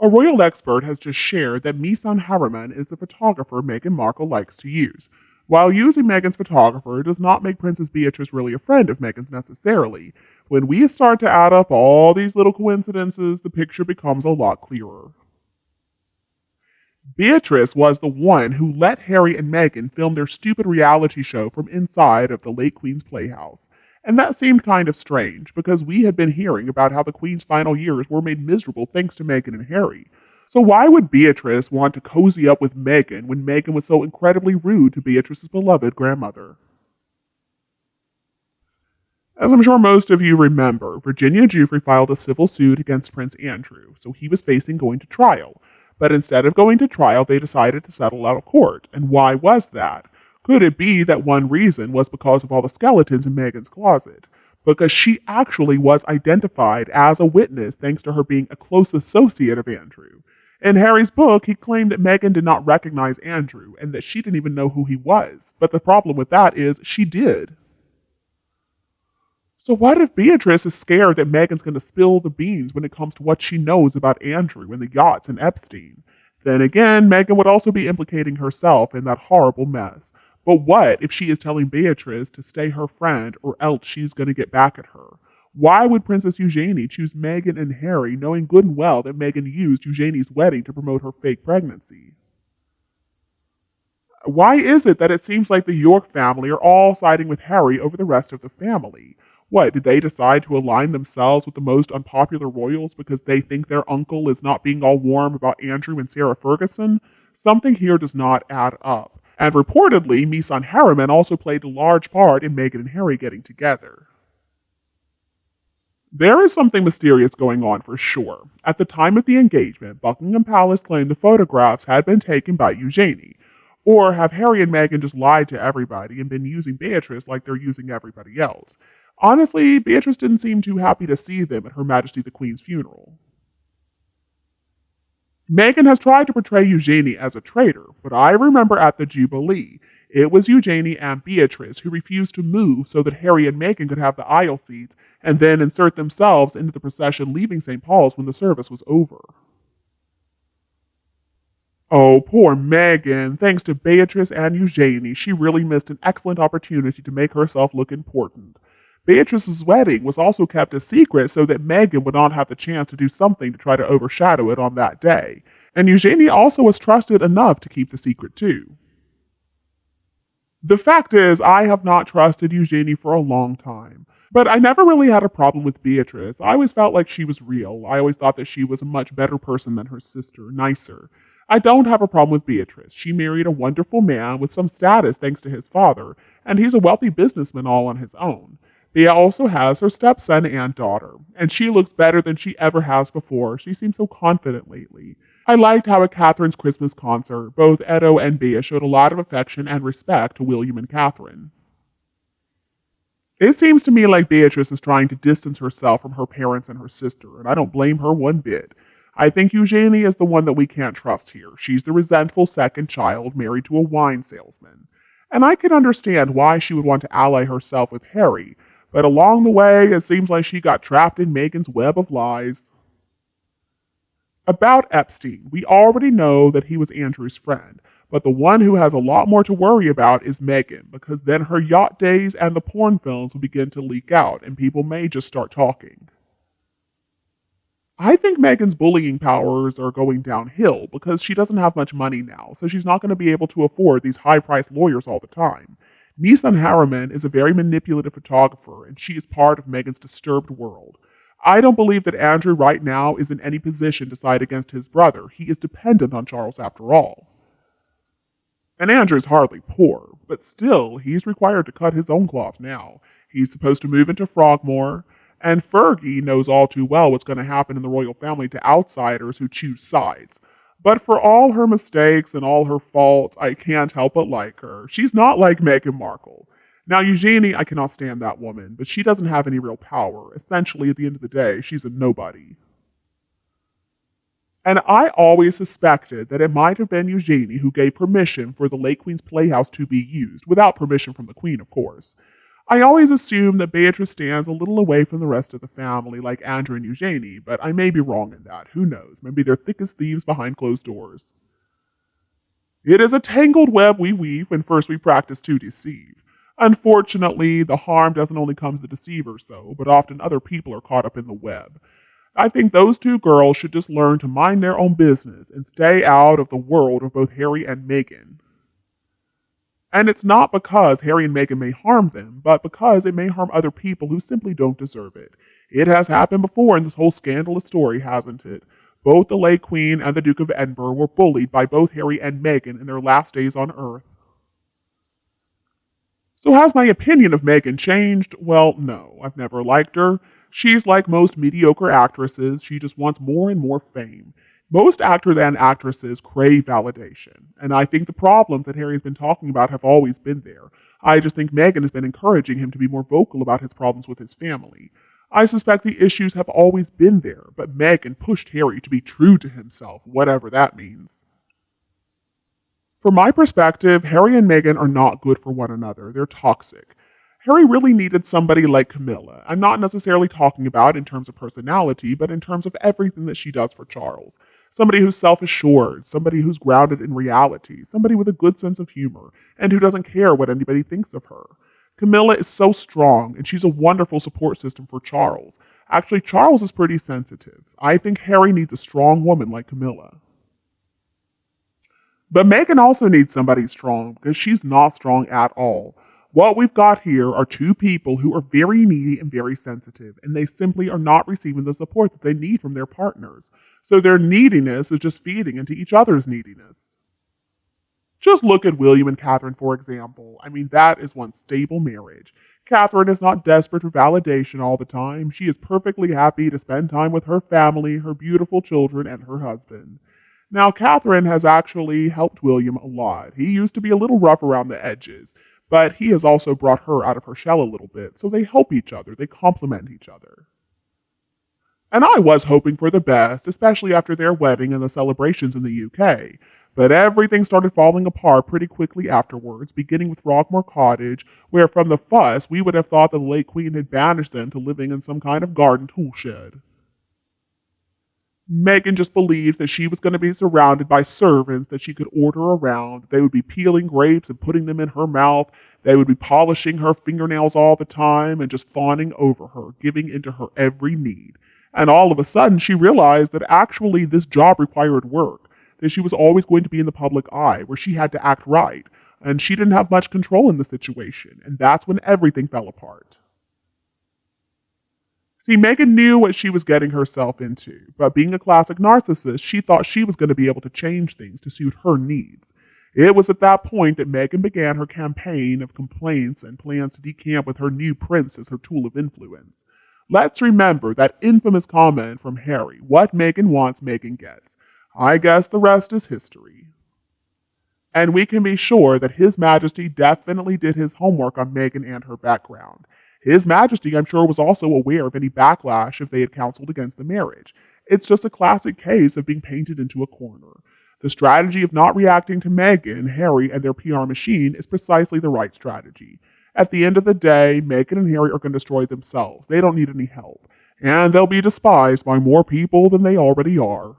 A royal expert has just shared that Misan Harriman is the photographer Meghan Markle likes to use. While using Meghan's photographer does not make Princess Beatrice really a friend of Meghan's necessarily, when we start to add up all these little coincidences, the picture becomes a lot clearer. Beatrice was the one who let Harry and Meghan film their stupid reality show from inside of the late Queen's playhouse. And that seemed kind of strange, because we had been hearing about how the Queen's final years were made miserable thanks to Meghan and Harry. So why would Beatrice want to cozy up with Meghan when Meghan was so incredibly rude to Beatrice's beloved grandmother? As I'm sure most of you remember, Virginia Giuffre filed a civil suit against Prince Andrew, so he was facing going to trial. But instead of going to trial, they decided to settle out of court. And why was that? Could it be that one reason was because of all the skeletons in Meghan's closet? Because she actually was identified as a witness thanks to her being a close associate of Andrew. In Harry's book, he claimed that Meghan did not recognize Andrew and that she didn't even know who he was. But the problem with that is she did. So what if Beatrice is scared that Meghan's going to spill the beans when it comes to what she knows about Andrew and the yachts and Epstein? Then again, Meghan would also be implicating herself in that horrible mess. But what if she is telling Beatrice to stay her friend or else she's going to get back at her? Why would Princess Eugenie choose Meghan and Harry knowing good and well that Meghan used Eugenie's wedding to promote her fake pregnancy? Why is it that it seems like the York family are all siding with Harry over the rest of the family? What, did they decide to align themselves with the most unpopular royals because they think their uncle is not being all warm about Andrew and Sarah Ferguson? Something here does not add up. And reportedly, Misan Harriman also played a large part in Meghan and Harry getting together. There is something mysterious going on for sure. At the time of the engagement, Buckingham Palace claimed the photographs had been taken by Eugenie. Or have Harry and Meghan just lied to everybody and been using Beatrice like they're using everybody else? Honestly, Beatrice didn't seem too happy to see them at Her Majesty the Queen's funeral. Meghan has tried to portray Eugenie as a traitor, but I remember at the Jubilee, it was Eugenie and Beatrice who refused to move so that Harry and Meghan could have the aisle seats and then insert themselves into the procession leaving St. Paul's when the service was over. Oh, poor Meghan. Thanks to Beatrice and Eugenie, she really missed an excellent opportunity to make herself look important. Beatrice's wedding was also kept a secret so that Meghan would not have the chance to do something to try to overshadow it on that day. And Eugenie also was trusted enough to keep the secret too. The fact is, I have not trusted Eugenie for a long time. But I never really had a problem with Beatrice. I always felt like she was real. I always thought that she was a much better person than her sister, nicer. I don't have a problem with Beatrice. She married a wonderful man with some status thanks to his father, and he's a wealthy businessman all on his own. Bea also has her stepson and daughter, and she looks better than she ever has before. She seems so confident lately. I liked how at Catherine's Christmas concert, both Edo and Bea showed a lot of affection and respect to William and Catherine. It seems to me like Beatrice is trying to distance herself from her parents and her sister, and I don't blame her one bit. I think Eugenie is the one that we can't trust here. She's the resentful second child married to a wine salesman. And I can understand why she would want to ally herself with Harry, but along the way, it seems like she got trapped in Meghan's web of lies. About Epstein, we already know that he was Andrew's friend, but the one who has a lot more to worry about is Meghan, because then her yacht days and the porn films will begin to leak out, and people may just start talking. I think Meghan's bullying powers are going downhill because she doesn't have much money now, so she's not going to be able to afford these high-priced lawyers all the time. Misan Harriman is a very manipulative photographer, and she is part of Meghan's disturbed world. I don't believe that Andrew right now is in any position to side against his brother. He is dependent on Charles after all. And Andrew's hardly poor, but still, he's required to cut his own cloth now. He's supposed to move into Frogmore, and Fergie knows all too well what's going to happen in the royal family to outsiders who choose sides. But for all her mistakes and all her faults, I can't help but like her. She's not like Meghan Markle. Now, Eugenie, I cannot stand that woman, but she doesn't have any real power. Essentially, at the end of the day, she's a nobody. And I always suspected that it might have been Eugenie who gave permission for the late Queen's Playhouse to be used, without permission from the Queen, of course. I always assume that Beatrice stands a little away from the rest of the family, like Andrew and Eugenie, but I may be wrong in that. Who knows? Maybe they're thick as thieves behind closed doors. It is a tangled web we weave when first we practice to deceive. Unfortunately, the harm doesn't only come to the deceivers, though, but often other people are caught up in the web. I think those two girls should just learn to mind their own business and stay out of the world of both Harry and Meghan. And it's not because Harry and Meghan may harm them, but because it may harm other people who simply don't deserve it. It has happened before in this whole scandalous story, hasn't it? Both the late Queen and the Duke of Edinburgh were bullied by both Harry and Meghan in their last days on Earth. So has my opinion of Meghan changed? Well, no. I've never liked her. She's like most mediocre actresses. She just wants more and more fame. Most actors and actresses crave validation, and I think the problems that Harry's been talking about have always been there. I just think Meghan has been encouraging him to be more vocal about his problems with his family. I suspect the issues have always been there, but Meghan pushed Harry to be true to himself, whatever that means. From my perspective, Harry and Meghan are not good for one another. They're toxic. Harry really needed somebody like Camilla. I'm not necessarily talking about in terms of personality, but in terms of everything that she does for Charles. Somebody who's self assured, somebody who's grounded in reality, somebody with a good sense of humor, and who doesn't care what anybody thinks of her. Camilla is so strong, and she's a wonderful support system for Charles. Actually, Charles is pretty sensitive. I think Harry needs a strong woman like Camilla. But Meghan also needs somebody strong because she's not strong at all. What we've got here are two people who are very needy and very sensitive, and they simply are not receiving the support that they need from their partners. So their neediness is just feeding into each other's neediness. Just look at William and Catherine, for example. I mean, that is one stable marriage. Catherine is not desperate for validation all the time. She is perfectly happy to spend time with her family, her beautiful children, and her husband. Now, Catherine has actually helped William a lot. He used to be a little rough around the edges, but he has also brought her out of her shell a little bit, so they help each other, they complement each other. And I was hoping for the best, especially after their wedding and the celebrations in the UK. But everything started falling apart pretty quickly afterwards, beginning with Frogmore Cottage, where from the fuss we would have thought the late Queen had banished them to living in some kind of garden tool shed. Meghan just believed that she was going to be surrounded by servants that she could order around. They would be peeling grapes and putting them in her mouth. They would be polishing her fingernails all the time and just fawning over her, giving into her every need. And all of a sudden, she realized that actually this job required work, that she was always going to be in the public eye, where she had to act right. And she didn't have much control in the situation. And that's when everything fell apart. See, Meghan knew what she was getting herself into, but being a classic narcissist, she thought she was going to be able to change things to suit her needs. It was at that point that Meghan began her campaign of complaints and plans to decamp with her new prince as her tool of influence. Let's remember that infamous comment from Harry, "What Meghan wants, Meghan gets." I guess the rest is history. And we can be sure that His Majesty definitely did his homework on Meghan and her background. His Majesty, I'm sure, was also aware of any backlash if they had counseled against the marriage. It's just a classic case of being painted into a corner. The strategy of not reacting to Meghan, Harry, and their PR machine is precisely the right strategy. At the end of the day, Meghan and Harry are going to destroy themselves. They don't need any help. And they'll be despised by more people than they already are.